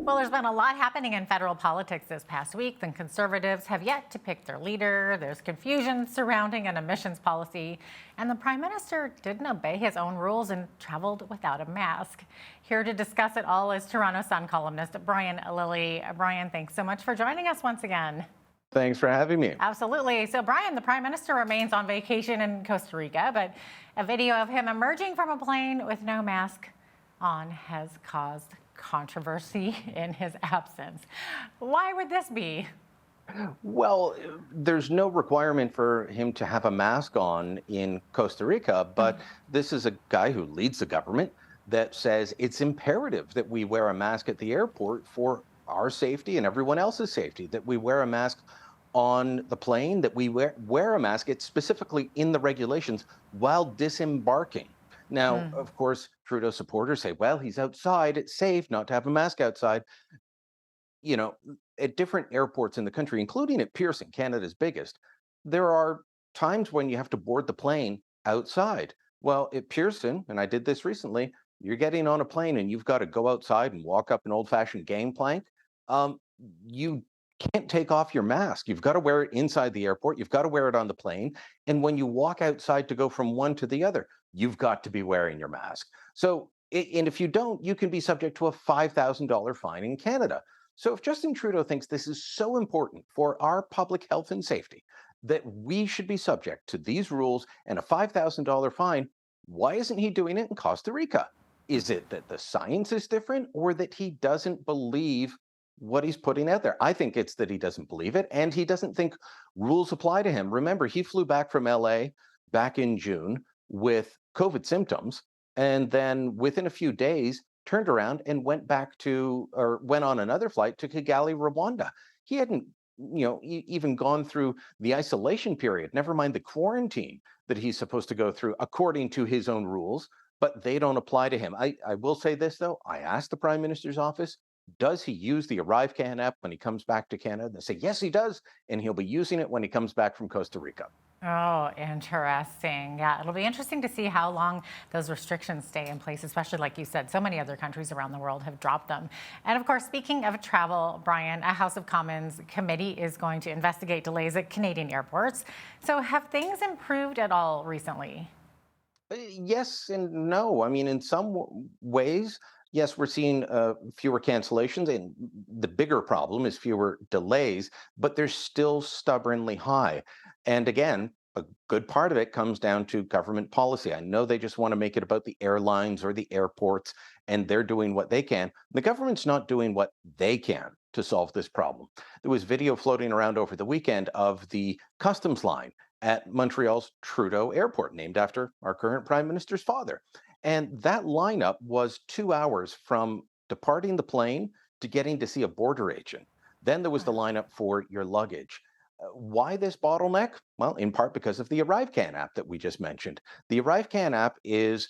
Well, there's been a lot happening in federal politics this past week. The conservatives have yet to pick their leader. There's confusion surrounding an emissions policy. And the prime minister didn't obey his own rules and traveled without a mask. Here to discuss it all is Toronto Sun columnist Brian Lilley. Brian, thanks so much for joining us once again. Thanks for having me. Absolutely. So, Brian, the prime minister remains on vacation in Costa Rica, but a video of him emerging from a plane with no mask on has caused controversy in his absence. Why would this be? Well, there's no requirement for him to have a mask on in Costa Rica, but this is a guy who leads the government that says it's imperative that we wear a mask at the airport for our safety and everyone else's safety, that we wear a mask on the plane, that we wear a mask. It's specifically in the regulations while disembarking. Now, of course, Trudeau supporters say, well, he's outside. It's safe not to have a mask outside. You know, at different airports in the country, including at Pearson, Canada's biggest, there are times when you have to board the plane outside. Well, at Pearson, and I did this recently, you're getting on a plane and you've got to go outside and walk up an old-fashioned gangplank. You can't take off your mask. You've got to wear it inside the airport. You've got to wear it on the plane. And when you walk outside to go from one to the other, you've got to be wearing your mask. So, and if you don't, you can be subject to a $5,000 fine in Canada. So if Justin Trudeau thinks this is so important for our public health and safety that we should be subject to these rules and a $5,000 fine, why isn't he doing it in Costa Rica? Is it that the science is different or that he doesn't believe what he's putting out there? I think it's that he doesn't believe it and he doesn't think rules apply to him. Remember, he flew back from LA back in June with COVID symptoms, and then within a few days turned around and went back to, or went on another flight to Kigali, Rwanda. He hadn't, even gone through the isolation period, never mind the quarantine that he's supposed to go through according to his own rules, but they don't apply to him. I will say this, though. I asked the Prime Minister's office, does he use the ArriveCan app when he comes back to Canada? They say, yes, he does, and he'll be using it when he comes back from Costa Rica. Oh, interesting. Yeah, it'll be interesting to see how long those restrictions stay in place, especially like you said, so many other countries around the world have dropped them. And of course, speaking of travel, Brian, a House of Commons committee is going to investigate delays at Canadian airports. So have things improved at all recently? Yes and no. I mean, in some ways, yes, we're seeing fewer cancellations, and the bigger problem is fewer delays, but they're still stubbornly high. And again, a good part of it comes down to government policy. I know they just want to make it about the airlines or the airports, and they're doing what they can. The government's not doing what they can to solve this problem. There was video floating around over the weekend of the customs line at Montreal's Trudeau Airport, named after our current prime minister's father. And that lineup was 2 hours from departing the plane to getting to see a border agent. Then there was the lineup for your luggage. Why this bottleneck? Well, in part because of the ArriveCan app that we just mentioned. The ArriveCan app is,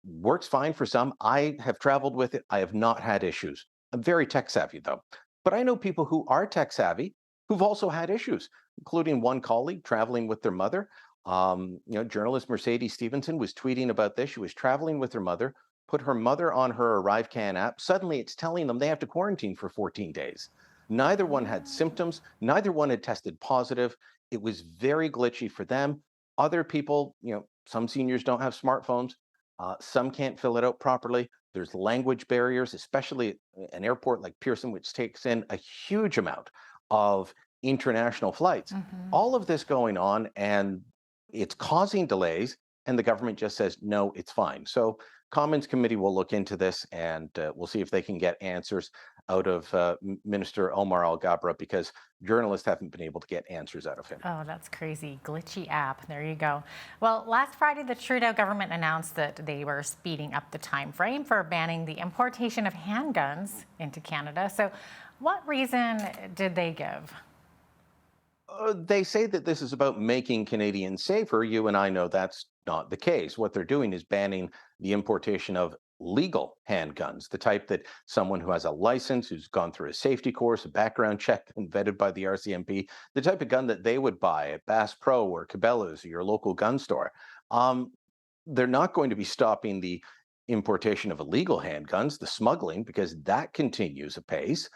works fine for some. I have traveled with it. I have not had issues. I'm very tech savvy, though. But I know people who are tech savvy who've also had issues, including one colleague traveling with their mother. Journalist Mercedes Stevenson was tweeting about this. She was traveling with her mother, put her mother on her ArriveCan app. Suddenly, it's telling them they have to quarantine for 14 days. Neither one had symptoms. Neither one had tested positive. It was very glitchy for them. Other people, some seniors don't have smartphones. Some can't fill it out properly. There's language barriers, especially an airport like Pearson, which takes in a huge amount of international flights. All of this going on, and it's causing delays, and the government just says, no, it's fine. So Commons Committee will look into this, and we'll see if they can get answers out of Minister Omar Al-Gabra, because journalists haven't been able to get answers out of him. Oh, that's crazy. Glitchy app. There you go. Well, last Friday, the Trudeau government announced that they were speeding up the time frame for banning the importation of handguns into Canada. So what reason did they give? They say that this is about making Canadians safer. You and I know that's not the case. What they're doing is banning the importation of legal handguns, the type that someone who has a license, who's gone through a safety course, a background check, and vetted by the RCMP, the type of gun that they would buy at Bass Pro or Cabela's or your local gun store. They're not going to be stopping the importation of illegal handguns, the smuggling, because that continues apace.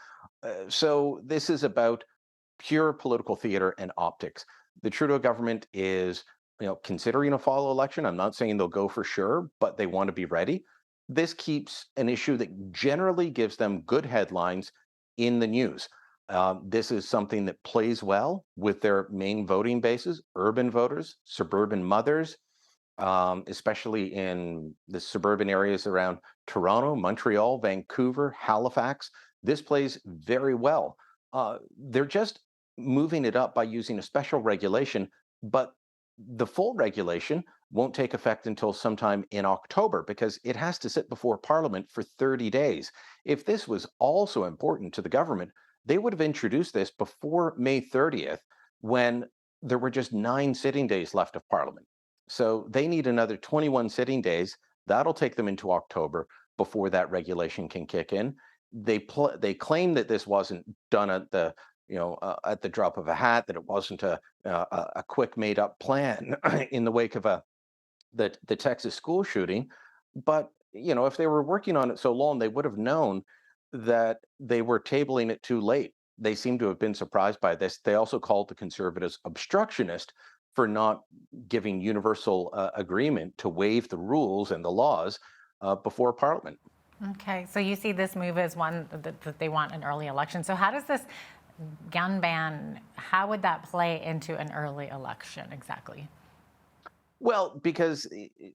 So this is about pure political theater and optics. The Trudeau government is, considering a fall election. I'm not saying they'll go for sure, but they want to be ready. This keeps an issue that generally gives them good headlines in the news. This is something that plays well with their main voting bases: urban voters, suburban mothers, especially in the suburban areas around Toronto, Montreal, Vancouver, Halifax. This plays very well. They're just moving it up by using a special regulation, but the full regulation won't take effect until sometime in October because it has to sit before Parliament for 30 days. If this was also important to the government, they would have introduced this before May 30th when there were just 9 sitting days left of Parliament. So they need another 21 sitting days. That'll take them into October before that regulation can kick in. They claim that this wasn't done at the drop of a hat, that it wasn't a quick made up plan in the wake of the Texas school shooting. But if they were working on it so long, they would have known that they were tabling it too late. They seem to have been surprised by this. They also called the Conservatives obstructionist for not giving universal agreement to waive the rules and the laws before Parliament. Okay, so you see this move as one that they want an early election. So how does this gun ban, how would that play into an early election exactly? Well, because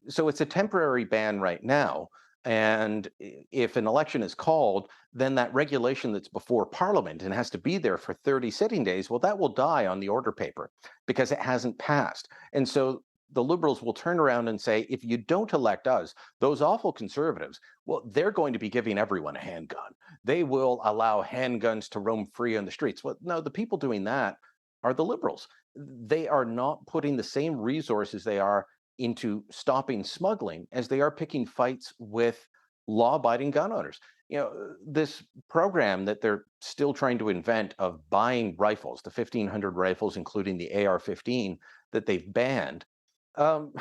so it's a temporary ban right now. And if an election is called, then that regulation that's before Parliament and has to be there for 30 sitting days, well, that will die on the order paper because it hasn't passed. And so the Liberals will turn around and say, if you don't elect us, those awful Conservatives, well, they're going to be giving everyone a handgun. They will allow handguns to roam free on the streets. Well, no, the people doing that are the Liberals. They are not putting the same resources they are into stopping smuggling as they are picking fights with law-abiding gun owners. This program that they're still trying to invent of buying rifles, the 1,500 rifles, including the AR-15 that they've banned, um,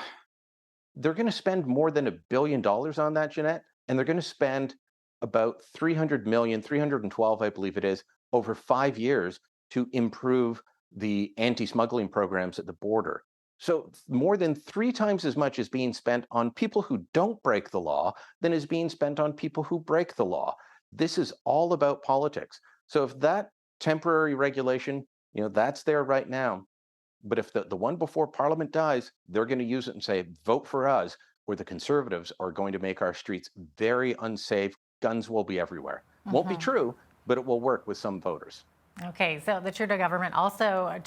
they're going to spend more than $1 billion on that, Jeanette, and they're going to spend about 300 million, 312, I believe it is, over 5 years to improve the anti-smuggling programs at the border. So more than 3 times as much is being spent on people who don't break the law than is being spent on people who break the law. This is all about politics. So if that temporary regulation, that's there right now, but if the one before Parliament dies, they're going to use it and say, vote for us, or the Conservatives are going to make our streets very unsafe. Guns will be everywhere. Won't be true, but it will work with some voters. Okay, so the Trudeau government also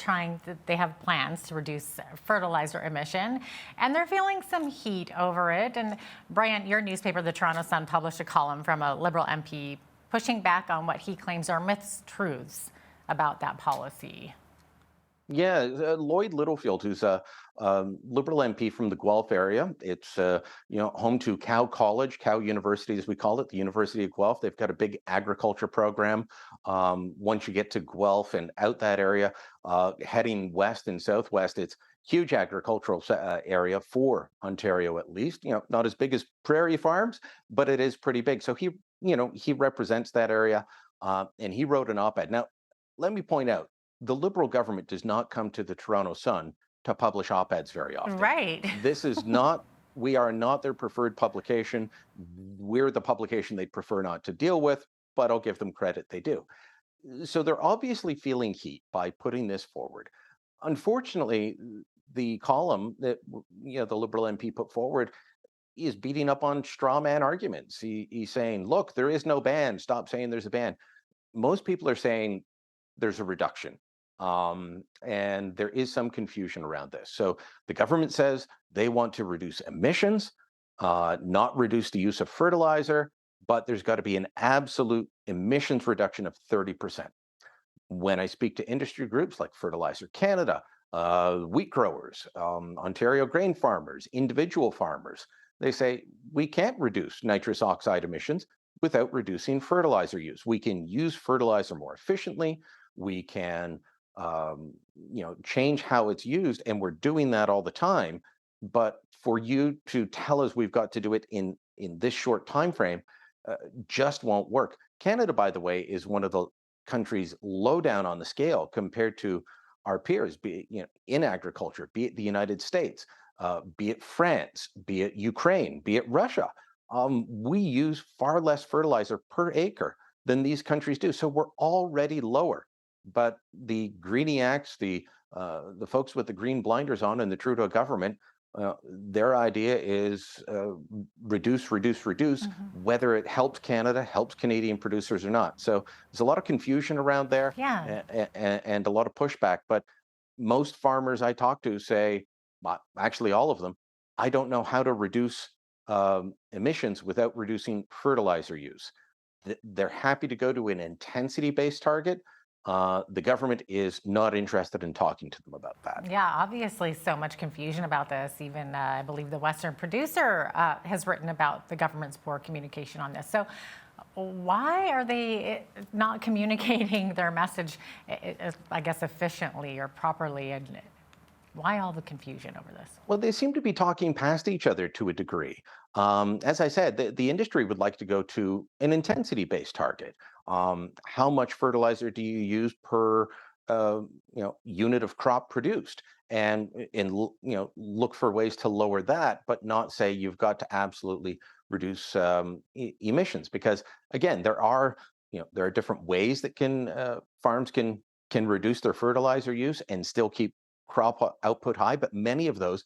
they have plans to reduce fertilizer emission, and they're feeling some heat over it. And Brian, your newspaper, the Toronto Sun, published a column from a Liberal MP pushing back on what he claims are mistruths about that policy. Yeah, Lloyd Littlefield, who's a Liberal MP from the Guelph area. It's home to Cow College, Cow University, as we call it, the University of Guelph. They've got a big agriculture program. Once you get to Guelph and out that area, heading west and southwest, it's huge agricultural area for Ontario, at least. Not as big as Prairie Farms, but it is pretty big. So he represents that area, and he wrote an op-ed. Now, let me point out, the Liberal government does not come to the Toronto Sun to publish op-eds very often. Right. We are not their preferred publication. We're the publication they prefer not to deal with, but I'll give them credit, they do. So they're obviously feeling heat by putting this forward. Unfortunately, the column that the Liberal MP put forward is beating up on straw man arguments. He's saying, look, there is no ban. Stop saying there's a ban. Most people are saying there's a reduction. And there is some confusion around this. So the government says they want to reduce emissions, not reduce the use of fertilizer, but there's got to be an absolute emissions reduction of 30%. When I speak to industry groups like Fertilizer Canada, wheat growers, Ontario grain farmers, individual farmers, they say we can't reduce nitrous oxide emissions without reducing fertilizer use. We can use fertilizer more efficiently. We can change how it's used, and we're doing that all the time. But for you to tell us we've got to do it in in this short time frame just won't work. Canada, by the way, is one of the countries low down on the scale compared to our peers, be it in agriculture, be it the United States, be it France, be it Ukraine, be it Russia. We use far less fertilizer per acre than these countries do, so we're already lower. But the Greeniacs, the folks with the green blinders on in the Trudeau government, their idea is reduce, reduce, reduce, whether it helps Canada, helps Canadian producers or not. So there's a lot of confusion around there Yeah. and a lot of pushback. But most farmers I talk to say, actually all of them, I don't know how to reduce emissions without reducing fertilizer use. They're happy to go to an intensity-based target. The government is not interested in talking to them about that. Yeah, obviously, so much confusion about this. Even I believe the Western producer has written about the government's poor communication on this. So, why are they not communicating their message, I guess, efficiently or properly? And why all the confusion over this? Well, they seem to be talking past each other to a degree. As I said, the industry would like to go to an intensity-based target. How much fertilizer do you use per unit of crop produced? And look for ways to lower that, but not say you've got to absolutely reduce emissions, because again, there are different ways that farms can reduce their fertilizer use and still keep crop output high, but many of those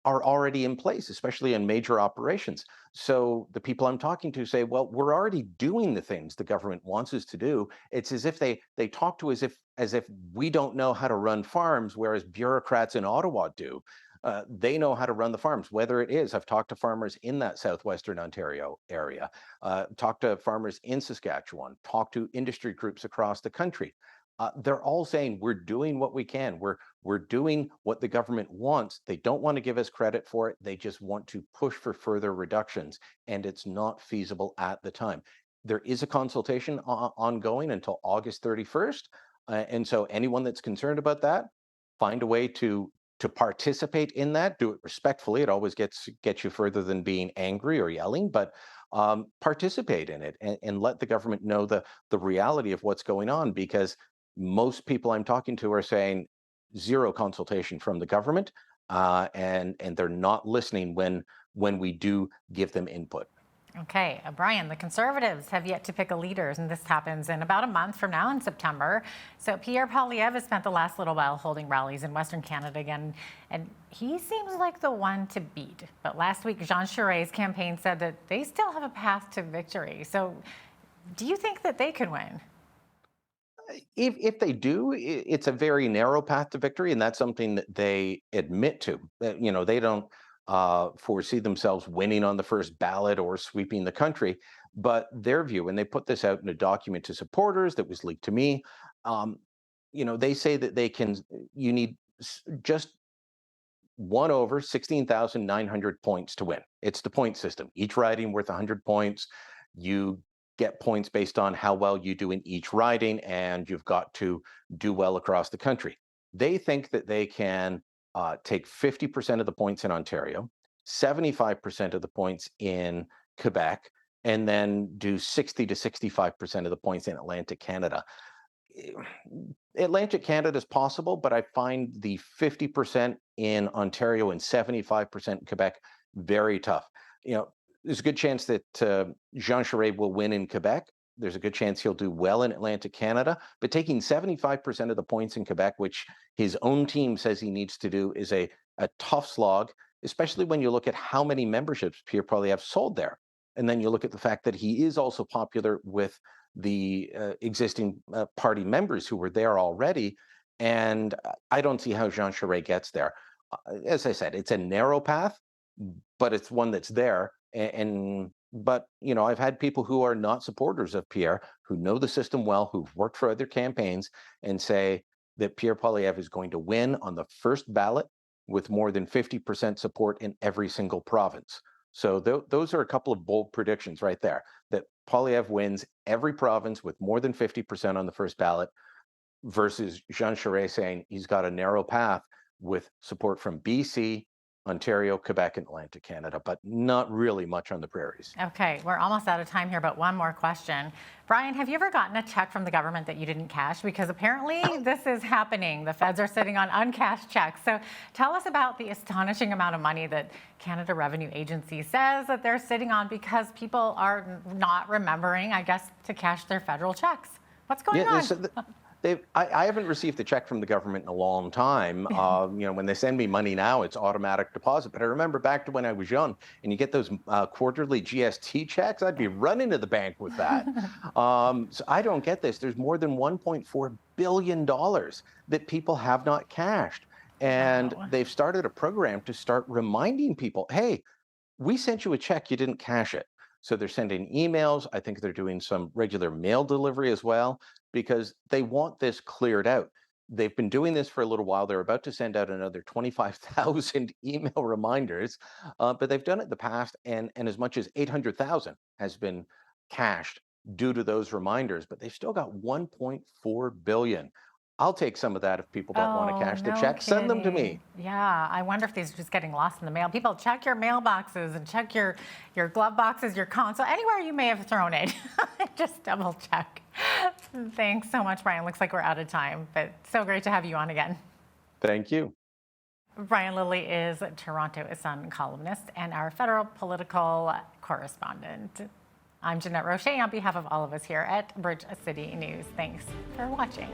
are already in place, especially in major operations. So the people I'm talking to say, well, we're already doing the things the government wants us to do. It's as if they talk to us as if we don't know how to run farms, whereas bureaucrats in Ottawa do. They know how to run the farms, whether it is, I've talked to farmers in that southwestern Ontario area, talked to farmers in Saskatchewan, talked to industry groups across the country. They're all saying we're doing what we can. We're doing what the government wants. They don't want to give us credit for it. They just want to push for further reductions, and it's not feasible at the time. There is a consultation ongoing until August 31st, and so anyone that's concerned about that, find a way to participate in that. Do it respectfully. It always gets you further than being angry or yelling, but participate in it and let the government know the reality of what's going on, because most people I'm talking to are saying zero consultation from the government, and they're not listening when we do give them input. Okay, Brian, the Conservatives have yet to pick a leader, and this happens in about a month from now in September. So Pierre Poilievre has spent the last little while holding rallies in Western Canada again, and he seems like the one to beat. But last week, Jean Charest's campaign said that they still have a path to victory. So do you think that they could win? If they do, it's a very narrow path to victory, and that's something that they admit to. That they don't foresee themselves winning on the first ballot or sweeping the country. But their view, and they put this out in a document to supporters that was leaked to me, they say that you need just one over 16,900 points to win. It's the point system. Each riding worth 100 points. You get points based on how well you do in each riding, and you've got to do well across the country. They think that they can take 50% of the points in Ontario, 75% of the points in Quebec, and then do 60 to 65% of the points in Atlantic Canada. Atlantic Canada is possible, but I find the 50% in Ontario and 75% in Quebec very tough. There's a good chance that Jean Charest will win in Quebec. There's a good chance he'll do well in Atlantic Canada, but taking 75% of the points in Quebec, which his own team says he needs to do, is a tough slog, especially when you look at how many memberships Pierre Poilievre sold there. And then you look at the fact that he is also popular with the existing party members who were there already. And I don't see how Jean Charest gets there. As I said, it's a narrow path, but it's one that's there. But I've had people who are not supporters of Pierre, who know the system well, who've worked for other campaigns, and say that Pierre Poilievre is going to win on the first ballot with more than 50% support in every single province. So those are a couple of bold predictions right there, that Poilievre wins every province with more than 50% on the first ballot, versus Jean Charest saying he's got a narrow path with support from BC, Ontario, Quebec, and Atlantic Canada, but not really much on the prairies. Okay, we're almost out of time here, but one more question. Brian, have you ever gotten a check from the government that you didn't cash? Because apparently this is happening. The feds are sitting on uncashed checks. So tell us about the astonishing amount of money that Canada Revenue Agency says that they're sitting on because people are not remembering, I guess, to cash their federal checks. What's going on? I haven't received a check from the government in a long time. When they send me money now, it's automatic deposit. But I remember back to when I was young, and you get those quarterly GST checks, I'd be running to the bank with that. So I don't get this. There's more than $1.4 billion that people have not cashed. And they've started a program to start reminding people, hey, we sent you a check, you didn't cash it. So they're sending emails. I think they're doing some regular mail delivery as well, because they want this cleared out. They've been doing this for a little while. They're about to send out another 25,000 email reminders, but they've done it in the past, and as much as 800,000 has been cashed due to those reminders, but they've still got 1.4 billion. I'll take some of that if people don't want to cash the check. Send them to me. Yeah, I wonder if these are just getting lost in the mail. People, check your mailboxes and check your glove boxes, your console, anywhere you may have thrown it. Just double check. Thanks so much, Brian. Looks like we're out of time, but so great to have you on again. Thank you. Brian Lilley is Toronto Sun columnist and our federal political correspondent. I'm Jeanette Roche on behalf of all of us here at Bridge City News. Thanks for watching.